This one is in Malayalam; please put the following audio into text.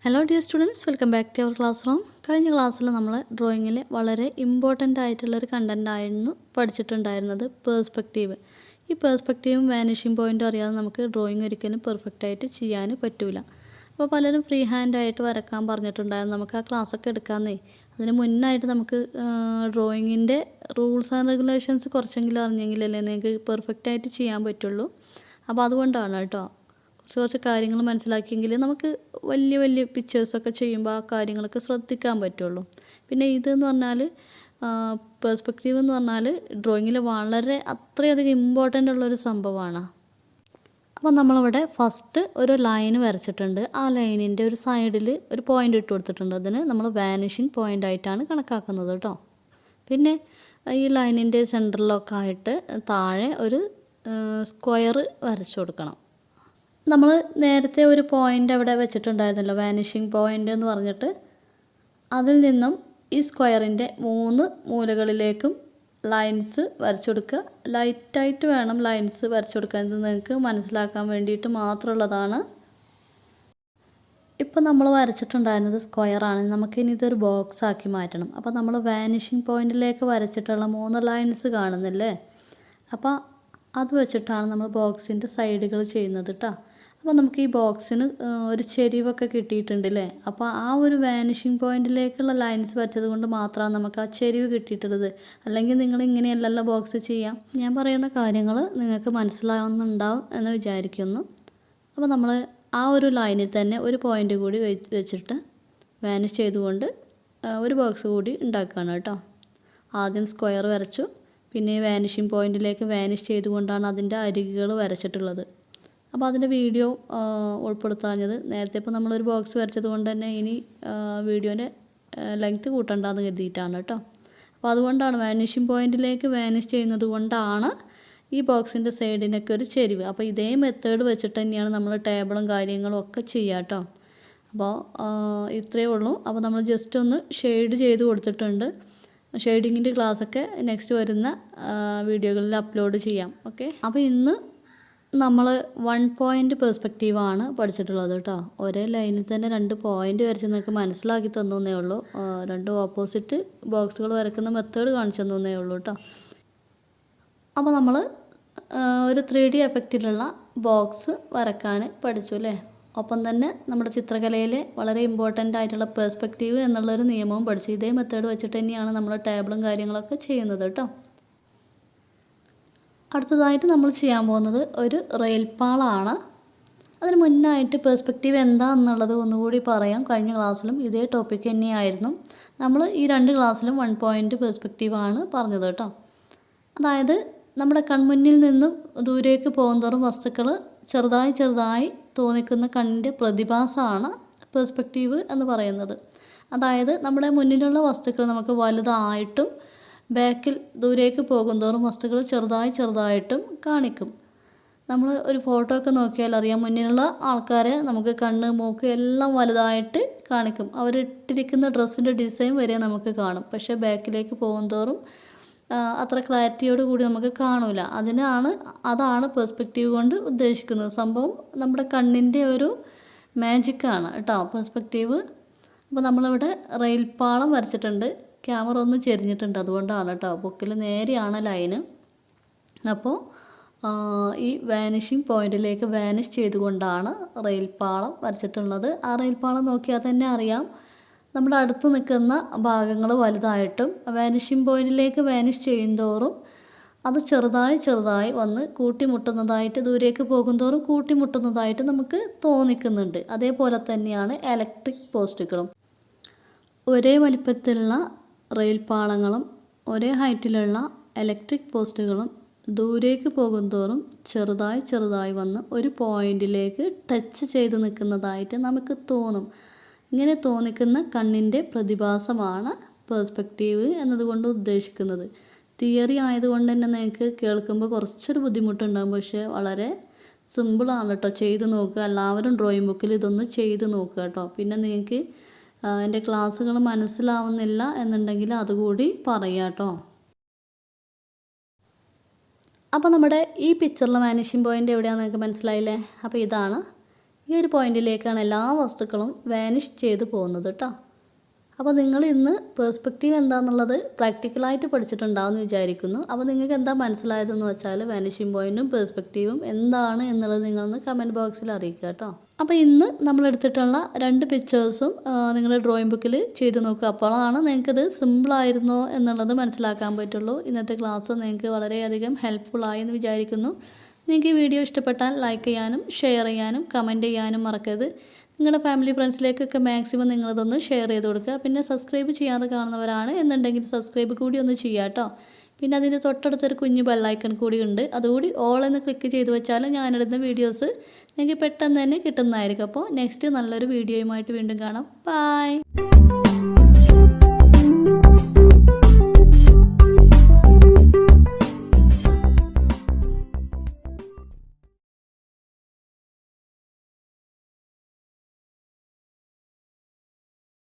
Hello dear students, welcome back to our classroom. കഴിഞ്ഞ ക്ലാസ്സിൽ നമ്മൾ ഡ്രോയിങ്ങിൽ വളരെ ഇമ്പോർട്ടൻ്റ് ആയിട്ടുള്ളൊരു കണ്ടൻ്റ് ആയിരുന്നു പഠിച്ചിട്ടുണ്ടായിരുന്നത്, പേഴ്സ്പെക്റ്റീവ്. ഈ പേഴ്സ്പെക്റ്റീവും വാനിഷിംഗ് പോയിൻറ്റും അറിയാതെ നമുക്ക് ഡ്രോയിങ് ഒരിക്കലും പെർഫെക്റ്റായിട്ട് ചെയ്യാൻ പറ്റില്ല. അപ്പോൾ പലരും ഫ്രീ ഹാൻഡായിട്ട് വരക്കാൻ പറഞ്ഞിട്ടുണ്ടായിരുന്നു. നമുക്ക് ആ ക്ലാസ്സൊക്കെ എടുക്കാമെന്നേ. അതിന് മുന്നായിട്ട് നമുക്ക് ഡ്രോയിങ്ങിൻ്റെ റൂൾസ് ആൻഡ് റെഗുലേഷൻസ് കുറച്ചെങ്കിലും അറിഞ്ഞെങ്കിലല്ലേ നിങ്ങൾക്ക് പെർഫെക്റ്റായിട്ട് ചെയ്യാൻ പറ്റുള്ളൂ. അപ്പോൾ അതുകൊണ്ടാണ് കേട്ടോ. കുറച്ച് കാര്യങ്ങൾ മനസ്സിലാക്കിയെങ്കിൽ നമുക്ക് വലിയ വലിയ പിക്ചേഴ്സൊക്കെ ചെയ്യുമ്പോൾ ആ കാര്യങ്ങളൊക്കെ ശ്രദ്ധിക്കാൻ പറ്റുള്ളൂ. പിന്നെ ഇതെന്ന് പറഞ്ഞാൽ പേഴ്സ്പെക്റ്റീവ് എന്ന് പറഞ്ഞാൽ ഡ്രോയിങ്ങിൽ വളരെ അത്രയധികം ഇമ്പോർട്ടൻ്റ് ഉള്ളൊരു സംഭവമാണ്. അപ്പോൾ നമ്മളിവിടെ ഫസ്റ്റ് ഒരു ലൈൻ വരച്ചിട്ടുണ്ട്. ആ ലൈനിൻ്റെ ഒരു സൈഡിൽ ഒരു പോയിൻ്റ് ഇട്ട് കൊടുത്തിട്ടുണ്ട്. അതിന് നമ്മൾ വാനിഷിംഗ് പോയിൻ്റ് ആയിട്ടാണ് കണക്കാക്കുന്നത് കേട്ടോ. പിന്നെ ഈ ലൈനിൻ്റെ സെൻറ്ററിലൊക്കെ ആയിട്ട് താഴെ ഒരു സ്ക്വയർ വരച്ചു കൊടുക്കണം. നമ്മൾ നേരത്തെ ഒരു പോയിൻ്റ് അവിടെ വെച്ചിട്ടുണ്ടായിരുന്നല്ലോ, വാനിഷിംഗ് പോയിൻ്റ് എന്ന് പറഞ്ഞിട്ട്. അതിൽ നിന്നും ഈ സ്ക്വയറിൻ്റെ 3 മൂലകളിലേക്കും ലൈൻസ് വരച്ചു കൊടുക്കുക. ലൈറ്റായിട്ട് വേണം ലൈൻസ് വരച്ചു കൊടുക്കാൻ. ഇത് നിങ്ങൾക്ക് മനസ്സിലാക്കാൻ വേണ്ടിയിട്ട് മാത്രമുള്ളതാണ്. ഇപ്പം നമ്മൾ വരച്ചിട്ടുണ്ടായിരുന്നത് സ്ക്വയറാണ്. നമുക്കിനി ഇതൊരു ബോക്സ് ആക്കി മാറ്റണം. അപ്പോൾ നമ്മൾ വാനിഷിംഗ് പോയിൻറ്റിലേക്ക് വരച്ചിട്ടുള്ള 3 ലൈൻസ് കാണുന്നില്ലേ? അപ്പോൾ അത് വെച്ചിട്ടാണ് നമ്മൾ ബോക്സിൻ്റെ സൈഡുകൾ ചെയ്യുന്നത് കേട്ടോ. അപ്പോൾ നമുക്ക് ഈ ബോക്സിന് ഒരു ചെരിവൊക്കെ കിട്ടിയിട്ടുണ്ടല്ലേ. അപ്പോൾ ആ ഒരു വാനിഷിംഗ് പോയിൻറ്റിലേക്കുള്ള ലൈൻസ് വരച്ചത് കൊണ്ട് മാത്രമാണ് നമുക്ക് ആ ചെരിവ് കിട്ടിയിട്ടുള്ളത്. അല്ലെങ്കിൽ നിങ്ങൾ ഇങ്ങനെയല്ലല്ലോ ബോക്സ് ചെയ്യാം. ഞാൻ പറയുന്ന കാര്യങ്ങൾ നിങ്ങൾക്ക് മനസ്സിലാവുന്നുണ്ടാവും എന്ന് വിചാരിക്കുന്നു. അപ്പോൾ നമ്മൾ ആ ഒരു ലൈനിൽ തന്നെ ഒരു പോയിൻ്റ് കൂടി വെച്ചിട്ട് വാനിഷ് ചെയ്തുകൊണ്ട് ഒരു ബോക്സ് കൂടി ഉണ്ടാക്കുകയാണ് കേട്ടോ. ആദ്യം സ്ക്വയർ വരച്ചു, പിന്നെ വാനിഷിംഗ് പോയിൻറ്റിലേക്ക് വാനിഷ് ചെയ്തുകൊണ്ടാണ് അതിൻ്റെ അരികുകൾ വരച്ചിട്ടുള്ളത്. അപ്പോൾ അതിൻ്റെ വീഡിയോ ഉൾപ്പെടുത്താഞ്ഞത് നേരത്തെ. ഇപ്പോൾ നമ്മളൊരു ബോക്സ് വരച്ചത് കൊണ്ട് തന്നെ ഇനി വീഡിയോൻ്റെ ലെങ്ത്ത് കൂട്ടണ്ടെന്ന് കരുതിയിട്ടാണ് കേട്ടോ. അപ്പോൾ അതുകൊണ്ടാണ് വാനിഷിംഗ് പോയിൻറ്റിലേക്ക് വാനിഷ് ചെയ്യുന്നത് കൊണ്ടാണ് ഈ ബോക്സിൻ്റെ സൈഡിനൊക്കെ ഒരു ചെരിവ്. അപ്പോൾ ഇതേ മെത്തേഡ് വെച്ചിട്ട് തന്നെയാണ് നമ്മൾ ടേബിളും കാര്യങ്ങളും ഒക്കെ ചെയ്യുക കേട്ടോ. അപ്പോൾ ഇത്രയേ ഉള്ളൂ. അപ്പോൾ നമ്മൾ ജസ്റ്റ് ഒന്ന് ഷെയ്ഡ് ചെയ്ത് കൊടുത്തിട്ടുണ്ട്. ഷെയ്ഡിങ്ങിൻ്റെ ക്ലാസ്സൊക്കെ നെക്സ്റ്റ് വരുന്ന വീഡിയോകളിൽ അപ്ലോഡ് ചെയ്യാം. ഓക്കെ. അപ്പോൾ ഇന്ന് നമ്മൾ 1 പോയിൻ്റ് പെർസ്പെക്റ്റീവാണ് പഠിച്ചിട്ടുള്ളത് കേട്ടോ. ഒരേ ലൈനിൽ തന്നെ 2 പോയിൻ്റ് വരച്ച് നിങ്ങൾക്ക് മനസ്സിലാക്കി തന്നേ ഉള്ളൂ. 2 ഓപ്പോസിറ്റ് ബോക്സുകൾ വരക്കുന്ന മെത്തേഡ് കാണിച്ചു തന്നേ ഉള്ളൂ കേട്ടോ. അപ്പോൾ നമ്മൾ ഒരു 3D എഫക്റ്റിലുള്ള ബോക്സ് വരക്കാൻ പഠിച്ചു അല്ലേ. ഒപ്പം തന്നെ നമ്മുടെ ചിത്രകലയിലെ വളരെ ഇമ്പോർട്ടൻ്റ് ആയിട്ടുള്ള പെർസ്പെക്റ്റീവ് എന്നുള്ളൊരു നിയമവും പഠിച്ചു. ഇതേ മെത്തേഡ് വെച്ചിട്ട് തന്നെയാണ് നമ്മൾ ടേബിളും കാര്യങ്ങളൊക്കെ ചെയ്യുന്നത് കേട്ടോ. അടുത്തതായിട്ട് നമ്മൾ ചെയ്യാൻ പോകുന്നത് ഒരു റെയിൽ പാളമാണ്. അതിന് മുന്നായിട്ട് പെർസ്പെക്റ്റീവ് എന്താണെന്നുള്ളത് ഒന്നുകൂടി പറയാം. കഴിഞ്ഞ ക്ലാസ്സിലും ഇതേ ടോപ്പിക്ക് തന്നെയായിരുന്നു. നമ്മൾ ഈ 2 ക്ലാസ്സിലും 1 പോയിൻ്റ് പെർസ്പെക്റ്റീവാണ് പറഞ്ഞത് കേട്ടോ. അതായത് നമ്മുടെ കൺമുന്നിൽ നിന്നും ദൂരേക്ക് പോകുന്തോറും വസ്തുക്കൾ ചെറുതായി ചെറുതായി തോന്നിക്കുന്ന കണ്ണിൻ്റെ പ്രതിഭാസമാണ് പെർസ്പെക്റ്റീവ് എന്ന് പറയുന്നത്. അതായത് നമ്മുടെ മുന്നിലുള്ള വസ്തുക്കൾ നമുക്ക് വലുതായിട്ടും ബാക്കിൽ ദൂരേക്ക് പോകുന്തോറും വസ്തുക്കൾ ചെറുതായി ചെറുതായിട്ടും കാണിക്കും. നമ്മൾ ഒരു ഫോട്ടോ ഒക്കെ നോക്കിയാൽ അറിയാം, മുന്നിലുള്ള ആൾക്കാരെ നമുക്ക് കണ്ണ്, മൂക്ക് എല്ലാം വലുതായിട്ട് കാണിക്കും. അവരിട്ടിരിക്കുന്ന ഡ്രസ്സിൻ്റെ ഡിസൈൻ വരെ നമുക്ക് കാണും. പക്ഷേ ബാക്കിലേക്ക് പോകുന്തോറും അത്ര ക്ലാരിറ്റിയോട് കൂടി നമുക്ക് കാണില്ല. അതാണ് പെർസ്പെക്റ്റീവ് കൊണ്ട് ഉദ്ദേശിക്കുന്നത്. സംഭവം നമ്മുടെ കണ്ണിൻ്റെ ഒരു മാജിക്കാണ് കേട്ടോ പെർസ്പെക്റ്റീവ്. അപ്പോൾ നമ്മളിവിടെ റെയിൽ പാളം വരച്ചിട്ടുണ്ട്. ക്യാമറ ഒന്ന് ചെരിഞ്ഞിട്ടുണ്ട്, അതുകൊണ്ടാണ് കേട്ടോ. ബുക്കിൽ നേരെയാണ് ലൈന്. അപ്പോൾ ഈ വാനിഷിംഗ് പോയിൻറ്റിലേക്ക് വാനിഷ് ചെയ്തുകൊണ്ടാണ് റെയിൽ പാളം വരച്ചിട്ടുള്ളത്. ആ റെയിൽ പാളം നോക്കിയാൽ തന്നെ അറിയാം നമ്മുടെ അടുത്ത് നിൽക്കുന്ന ഭാഗങ്ങൾ വലുതായിട്ടും വാനിഷിംഗ് പോയിൻറ്റിലേക്ക് വാനിഷ് ചെയ്യുന്തോറും അത് ചെറുതായി ചെറുതായി വന്ന് കൂട്ടിമുട്ടുന്നതായിട്ട്, ദൂരേക്ക് പോകുന്തോറും കൂട്ടിമുട്ടുന്നതായിട്ട് നമുക്ക് തോന്നിക്കുന്നുണ്ട്. അതേപോലെ തന്നെയാണ് ഇലക്ട്രിക് പോസ്റ്റുകളും. ഒരേ വലിപ്പത്തിലുള്ള റെയിൽ പാളങ്ങളും ഒരേ ഹൈറ്റിലുള്ള ഇലക്ട്രിക് പോസ്റ്റുകളും ദൂരേക്ക് പോകുന്തോറും ചെറുതായി ചെറുതായി വന്ന് ഒരു പോയിൻറ്റിലേക്ക് ടച്ച് ചെയ്ത് നിൽക്കുന്നതായിട്ട് നമുക്ക് തോന്നും. ഇങ്ങനെ തോന്നിക്കുന്ന കണ്ണിൻ്റെ പ്രതിഭാസമാണ് പെർസ്പെക്റ്റീവ് എന്നതുകൊണ്ട് ഉദ്ദേശിക്കുന്നത്. തിയറി ആയതുകൊണ്ട് തന്നെ നിങ്ങൾക്ക് കേൾക്കുമ്പോൾ കുറച്ചൊരു ബുദ്ധിമുട്ടുണ്ടാകും. പക്ഷേ വളരെ സിമ്പിളാണ് കേട്ടോ. ചെയ്ത് നോക്കുക. എല്ലാവരും ഡ്രോയിങ് ബുക്കിൽ ഇതൊന്ന് ചെയ്ത് നോക്കുക കേട്ടോ. പിന്നെ നിങ്ങൾക്ക് എൻ്റെ ക്ലാസ്സുകൾ മനസ്സിലാവുന്നില്ല എന്നുണ്ടെങ്കിൽ അതുകൂടി പറയാം കേട്ടോ. അപ്പോൾ നമ്മുടെ ഈ പിക്ചറിലെ വാനിഷിംഗ് പോയിൻ്റ് എവിടെയാണെന്ന് നിങ്ങൾക്ക് മനസ്സിലായില്ലേ? അപ്പോൾ ഇതാണ് ഈ ഒരു പോയിന്റിലേക്കാണ് എല്ലാ വസ്തുക്കളും വാനിഷ് ചെയ്ത് പോകുന്നത് കേട്ടോ. അപ്പോൾ നിങ്ങൾ ഇന്ന് പേഴ്സ്പെക്റ്റീവ് എന്താണെന്നുള്ളത് പ്രാക്ടിക്കലായിട്ട് പഠിച്ചിട്ടുണ്ടാവും എന്ന് വിചാരിക്കുന്നു. അപ്പോൾ നിങ്ങൾക്ക് എന്താ മനസ്സിലായതെന്ന് വെച്ചാൽ വാനിഷിംഗ് പോയിൻറ്റും പേഴ്സ്പെക്റ്റീവും എന്താണ് എന്നുള്ളത് നിങ്ങളൊന്ന് കമൻറ്റ് ബോക്സിൽ അറിയിക്കുക കേട്ടോ. അപ്പോൾ ഇന്ന് നമ്മളെടുത്തിട്ടുള്ള 2 പിക്ചേഴ്സും നിങ്ങളുടെ ഡ്രോയിങ് ബുക്കിൽ ചെയ്ത് നോക്കുക. അപ്പോഴാണ് നിങ്ങൾക്കത് സിമ്പിളായിരുന്നോ എന്നുള്ളത് മനസ്സിലാക്കാൻ പറ്റുള്ളൂ. ഇന്നത്തെ ക്ലാസ് നിങ്ങൾക്ക് വളരെയധികം ഹെൽപ്ഫുള്ളായി എന്ന് വിചാരിക്കുന്നു. നിങ്ങൾക്ക് ഈ വീഡിയോ ഇഷ്ടപ്പെട്ടാൽ ലൈക്ക് ചെയ്യാനും ഷെയർ ചെയ്യാനും കമൻറ്റ് ചെയ്യാനും മറക്കരുത്. നിങ്ങളുടെ ഫാമിലി ഫ്രണ്ട്സിലേക്കൊക്കെ മാക്സിമം നിങ്ങളിതൊന്ന് ഷെയർ ചെയ്ത് കൊടുക്കുക. പിന്നെ സബ്സ്ക്രൈബ് ചെയ്യാതെ കാണുന്നവരാണ് എന്നുണ്ടെങ്കിൽ സബ്സ്ക്രൈബ് കൂടി ഒന്ന് ചെയ്യുക കേട്ടോ. പിന്നെ അതിൻ്റെ തൊട്ടടുത്തൊരു കുഞ്ഞു ബെല്ലൈക്കൺ കൂടി ഉണ്ട്. അതുകൂടി ഓൾ എന്ന് ക്ലിക്ക് ചെയ്ത് വെച്ചാൽ ഞാനിടുന്ന വീഡിയോസ് നിങ്ങൾക്ക് പെട്ടെന്ന് തന്നെ കിട്ടുന്നതായിരിക്കും. അപ്പോൾ നെക്സ്റ്റ് നല്ലൊരു വീഡിയോയുമായിട്ട് വീണ്ടും കാണാം. ബൈ.